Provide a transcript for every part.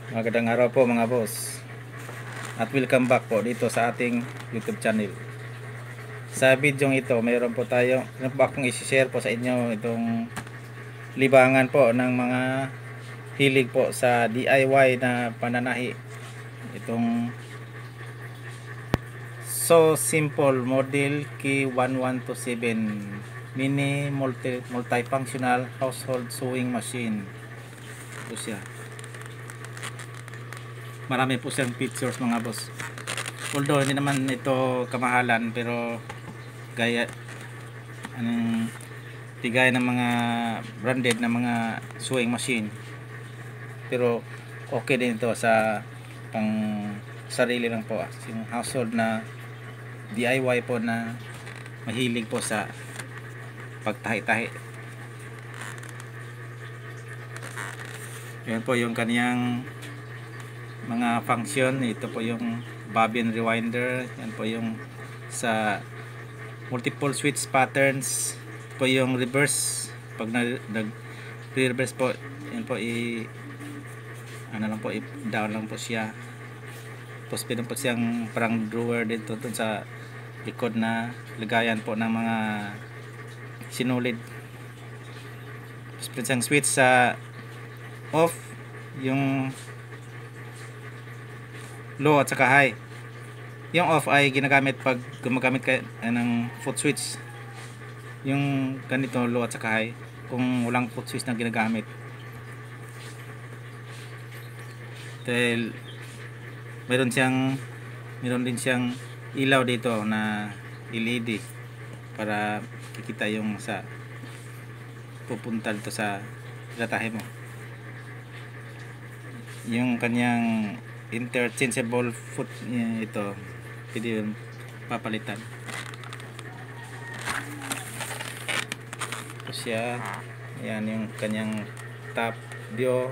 Magandang araw po mga boss. At welcome back po dito sa ating YouTube channel. Sa video ito, mayroon po akong i-share po sa inyo itong libangan po ng mga hilig po sa DIY na pananahi. Itong So Simple Model K1127 Mini Multifunctional Household Sewing Machine. Ito siya. Marami po siyang features mga boss. Although hindi naman ito kamahalan, pero tigay ng mga branded na mga sewing machine. Pero okay din ito sa pang sarili lang po, yung household na DIY po na mahilig po sa pagtahi-tahi. Yan po yung kaniyang mga function. Ito po yung bobbin rewinder, yan po yung sa multiple switch patterns po, yung reverse pag nag-reverse po, yan po down lang po siya. Tapos pwede po siyang parang drawer dito dun sa likod na lagayan po ng mga sinulid. Tapos pwede siyang switch sa off, yung low at saka high. Yung off ay ginagamit pag gumagamit ka ng foot switch. Yung ganito, low at saka high, kung walang foot switch na ginagamit. Dahil meron din siyang ilaw dito na LED para kikita yung sa pupunta dito sa latahe mo. Yung kanyang interchangeable foot ito, pwede yung papalitan. Ito siya. Ayan yung kanyang top view,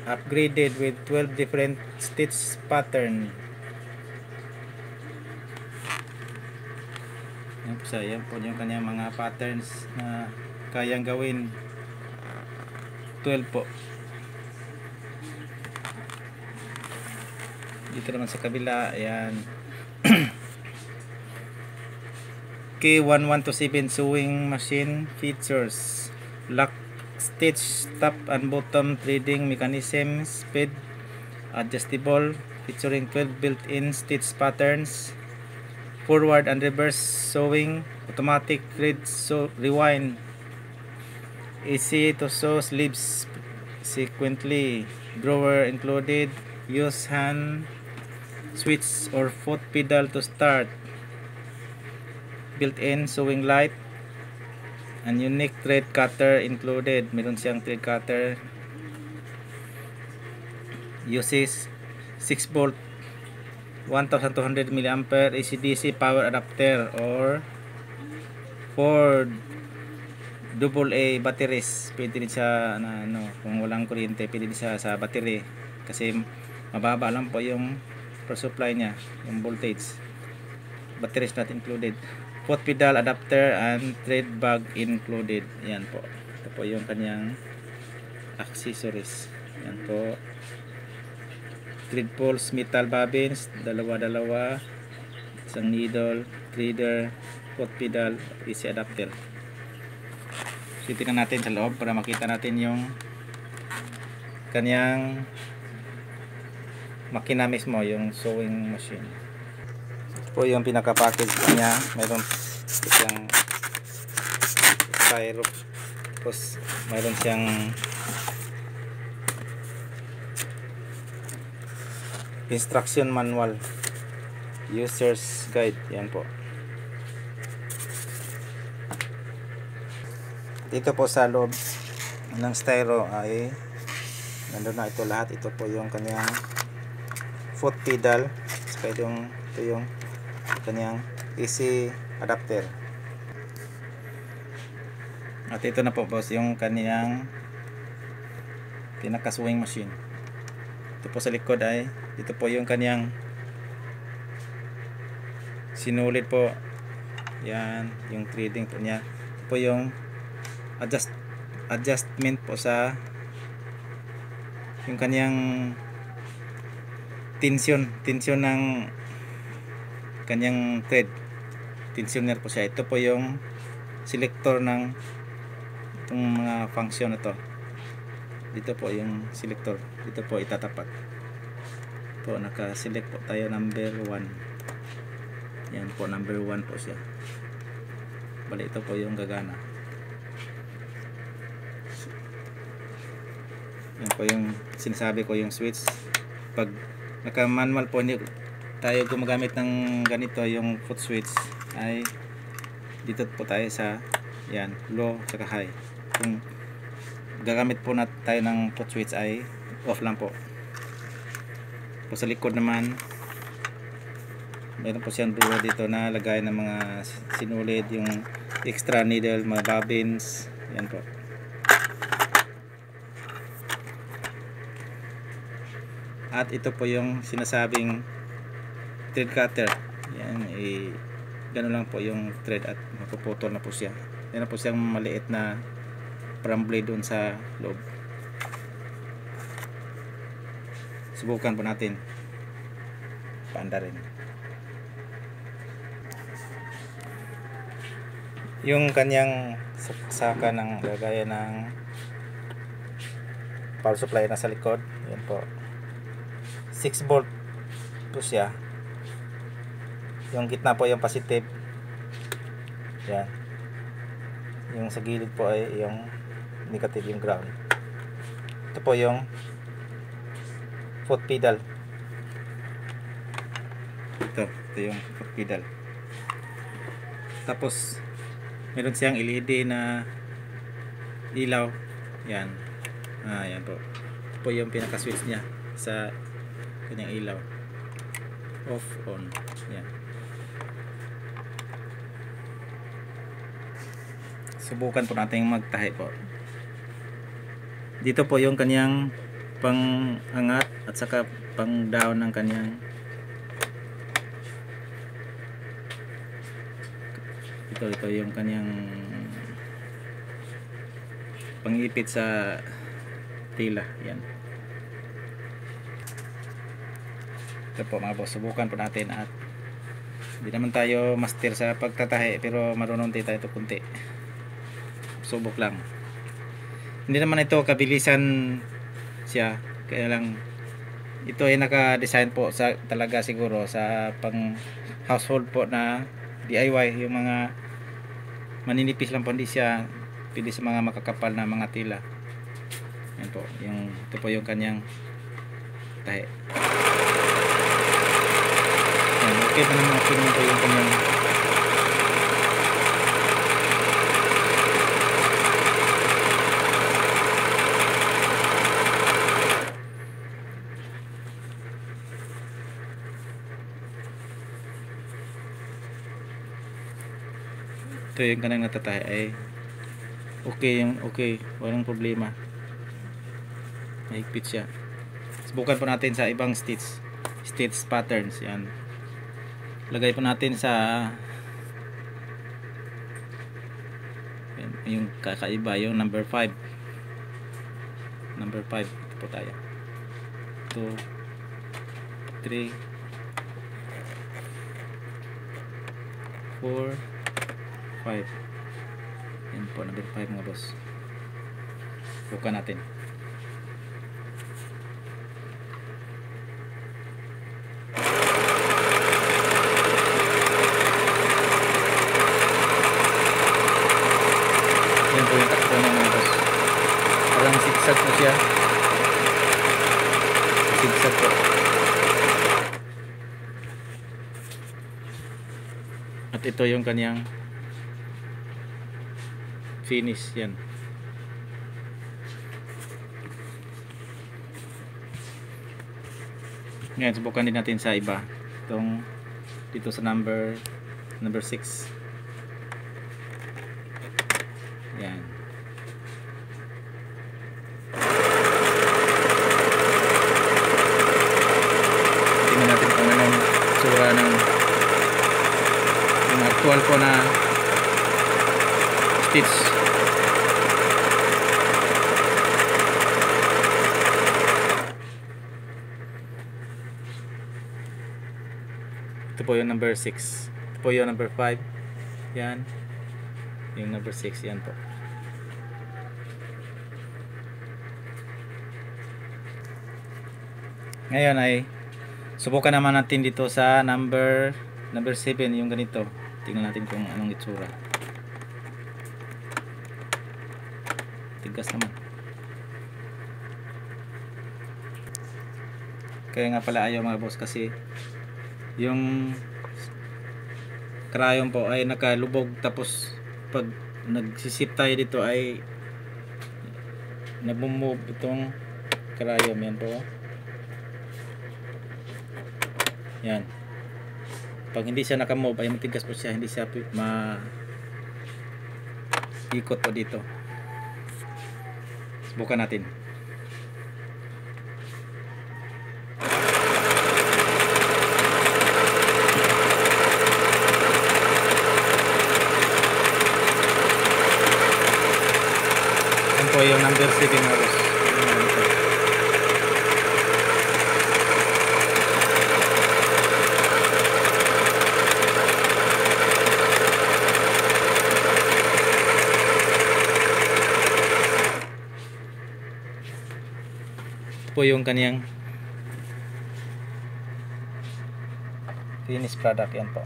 upgraded with 12 different stitch pattern. Yan po yung kanyang mga patterns na kayang gawin. 12 po. Dito naman sa kabila, ayan. K1127 sewing machine features lock stitch top and bottom threading mechanism, speed adjustable, featuring 12 built-in stitch patterns, forward and reverse sewing, automatic thread rewind, easy to sew sleeves sequentially, drawer included, use hand switch or foot pedal to start, built-in sewing light, and unique thread cutter included. Meron siyang thread cutter, uses 6 volt 1200 mAh AC/DC power adapter or 4 AA batteries. Pwede din siya na kung walang kuryente, pwede din siya sa battery kasi mababa lang po yung power supply niya, yung voltage. Batteries not included. Foot pedal adapter and thread bag included. Yan po. Ito po yung kanyang accessories. Yan po. Thread pulls, metal bobbins, dalawa-dalawa, isang needle, threader, foot pedal, easy adapter. So, tingnan natin sa loob para makita natin yung kanyang makina mismo, yung sewing machine. Ito po yung pinaka-package niya. Mayroon siyang styro, tapos mayroon siyang instruction manual, user's guide. Yan po. Dito po sa loob ng styro ay nandun na ito lahat. Ito po yung kanyang foot pedal, saka ito yung kanyang easy adapter. At ito na po boss yung kanyang pinaka sewing machine. Ito po sa likod ay ito po yung kanyang sinulid po. Yan yung threading po niya. Ito po yung adjustment po sa yung kanyang tension ng kanyang thread. Tensioner po siya. Ito po yung selector ng itong mga function na to. Dito po yung selector. Dito po itatapat. Po naka-select po tayo number 1. Yan po, number 1 po siya. Bali ito po yung gagana. Yan po yung sinasabi ko, yung switch. Pag naka-manual po, hindi tayo gumagamit ng ganito, yung foot switch ay dito po tayo sa yan, low saka high. Kung gagamit po na tayo ng foot switch ay off lang po. Po sa likod naman meron po siyang drawer dito na lagay ng mga sinulid, yung extra needle, mga bobbins. Yan po. At ito po yung sinasabing thread cutter. Yan, gano'n lang po yung thread at mapuputol na po siya. Yan na po siyang maliit na parang blade doon sa loob. Subukan po natin. Paanda rin. Yung kanyang saka ng lagayan ng power supply na sa likod. Yan po. 6 volt po siya. Yung gitna po yung positive. Yan. Yung sa gilid po ay yung negative, yung ground. Ito po yung foot pedal. Ito yung foot pedal. Tapos meron siyang LED na ilaw. Yan. Yan po. Ito po yung pinaka switch niya sa kanyang ilaw. Off, on. Yan. Subukan po natin magtahi po. Dito po yung kanyang pang-angat at saka pang-down ng kanyang ito yung kanyang pang-ipit sa tila. Yan. Ito po mga boss, subukan po natin at hindi naman tayo master sa pagtatahi pero marunong din tayo ito kunti. Subok lang. Hindi naman ito kabilisan siya, kaya lang ito ay naka-design po sa talaga siguro sa pang household po na DIY, yung mga maninipis lang po, hindi siya pili sa mga makakapal na mga tila. Yan po, ito po yung kanyang tahi. Yan, okay pa naman, okay naman po yung kanyang ito yung kanang natatahi ay okay, walang problema, mahigpit siya. Subukan po natin sa ibang stitch patterns. Yan, lagay po natin sa yan, yung kakaiba, yung number 5. Ito po tayo, 2 3 4 5. Yan po, number 5 mga boss. Buka natin. Yan po yung takbo ng mga boss. Parang zigzag po siya. Zigzag po. At ito yung kanyang finish. Yan. Ngayon, subukan din natin sa iba. Itong dito sa number 6. Yan. Tingnan natin kung anong tsura ng actual po na stitch. Ito po yung number 6. Ito po yung number 5. Yan. Yung number 6. Yan po. Ngayon ay subukan naman natin dito sa number 7, yung ganito. Tingnan natin kung anong itsura. Tigas naman. Kaya nga pala ayaw mga boss kasi yung crayon po ay nakalubog, tapos pag nagsisip tayo dito ay nabumove itong crayon. Yan po. Yan. Pag hindi siya nakamove ay matigas po siya, hindi siya ikot po dito. Subukan natin. Yan po yung number 7 mga boss. Po yung kaniyang finished product. Yan po.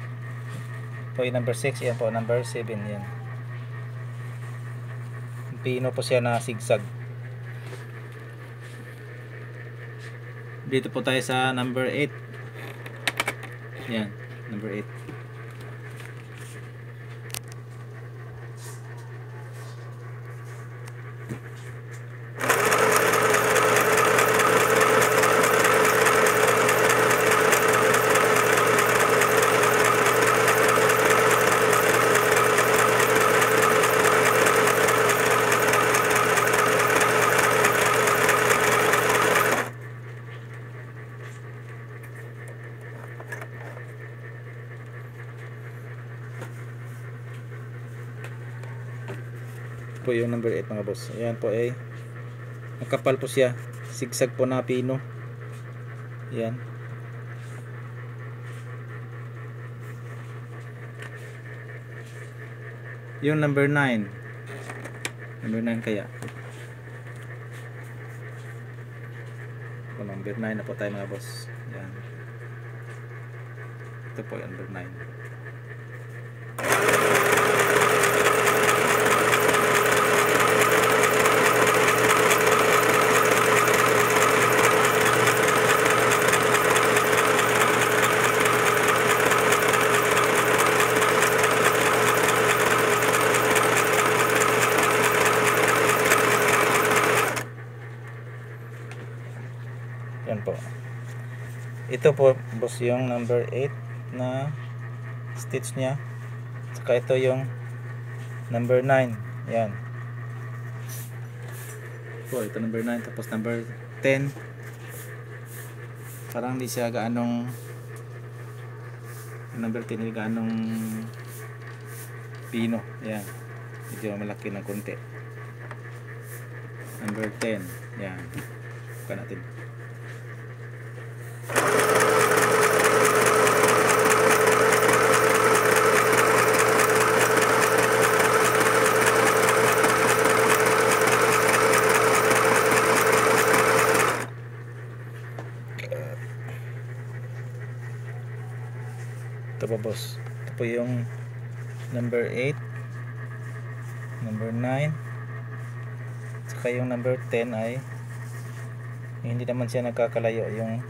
Po yung number 6. Yan po number 7. Yan. Pino po siya na zigzag. Dito po tayo sa number 8. Yan. Number 8. Po yung number 8 mga boss. Ayan po ay nakapal po siya, zigzag po na pino. Ayan. Yung number 9, number 9 kaya po, number 9 na po tayo mga boss. Ayan. Ito po yung number 9. Yan po. Ito po boss yung number 8 na stitch nya. Saka ito yung number 9. Yan. Po, ito number 9 tapos number 10. Parang hindi siya gaanong number 10 hindi gaanong pino. Yan. Medyo malaki ng konti. Number 10. Yan. Bukan natin. Ito po boss. Ito po yung number 8, number 9, saka yung number 10 ay hindi naman siya nagkakalayo yung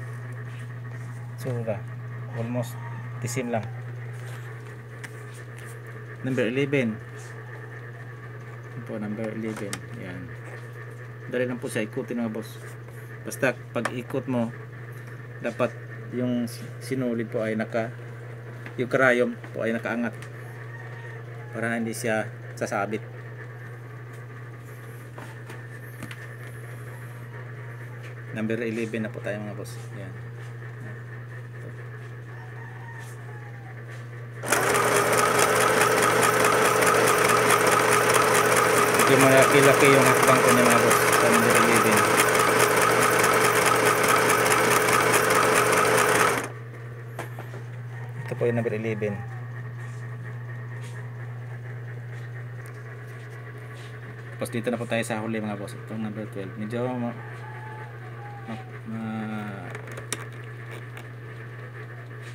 sura. Almost the same lang. Number 11. Ito po number 11. Yan. Dali lang po siya ikutin mga boss. Basta pag ikot mo dapat yung sinulid po ay yung karayom po ay nakaangat para hindi siya sasabit. Number 11 na po tayo mga boss. Yan. Medyo malaki-laki yung hakbang ko niya mga boss sa number 11. Ito po yung number 11. Tapos dito na po tayo sa huli mga boss. Itong number 12. Medyo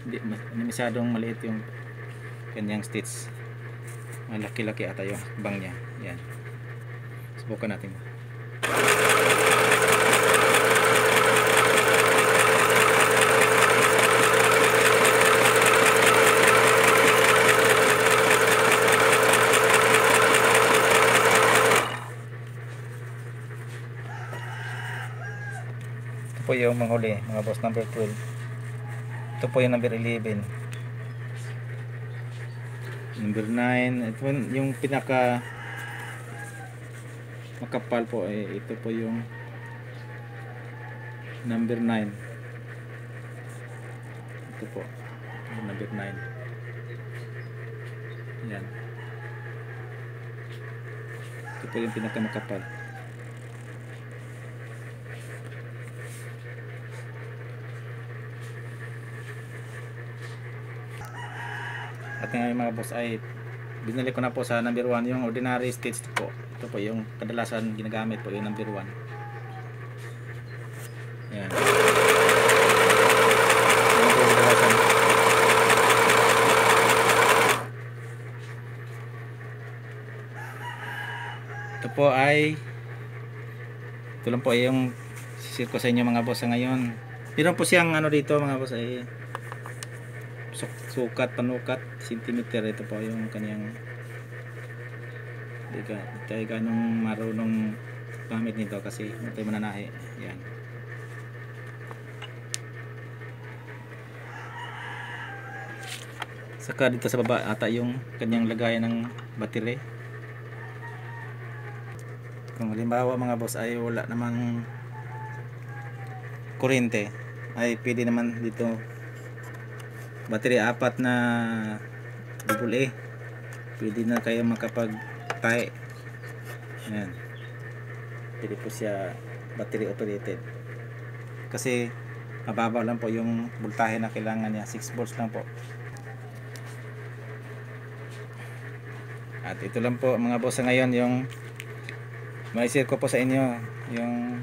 hindi masyadong maliit yung kanyang stitch. Malaki-laki ata yung bang niya. Yan. Subukan natin. Ito po yung manghuli mga boss, number 12. Ito po yung number 11. Number 9. Ito yung pinaka makapal po. Ito po yung number 9. Ito po yung number 9. Yan. Ito po yung pinaka makapal. At ngayon mga boss ay binili ko na po sa number 1 yung ordinary stitch po. Ito po yung kadalasan ginagamit po yung number 1. Yan. Ito po ay ito lang po yung sisir ko sa inyo mga boss ngayon. Meron po siyang ano dito mga boss ay sukat, panukat, centimeter. Ito po yung kanyang di tayo ganong marunong gamit nito kasi hindi tayo mananahi. Yan. Saka dito sa baba ata yung kanyang lagayan ng battery. Kung halimbawa mga boss ay wala namang kuryente ay pwede naman dito battery 4 na AA. Pwede na kayo makapag-tie. Ayan. Pwede po siya battery operated. Kasi mababa lang po yung voltahe na kailangan niya. 6 volts lang po. At ito lang po mga boss ngayon yung mai-share ko po sa inyo yung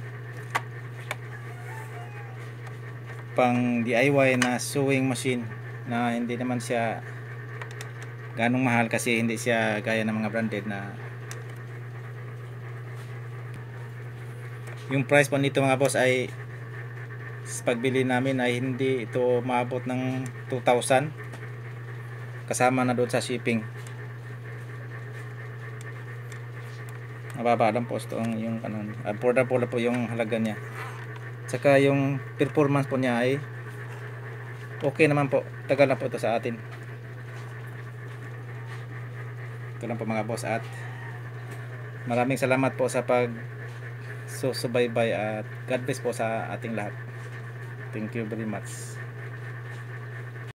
pang DIY na sewing machine na hindi naman siya ganong mahal kasi hindi siya gaya ng mga branded na yung price po nito mga boss ay sa pagbili namin ay hindi ito maabot ng 2,000 kasama na doon sa shipping. Mababa lang po yung kanon. Affordable po yung halaga niya. Saka yung performance po niya ay okay naman po. Tagal na po ito sa atin. Ito lang po mga boss at maraming salamat po sa pag subaybay at God bless po sa ating lahat. Thank you very much.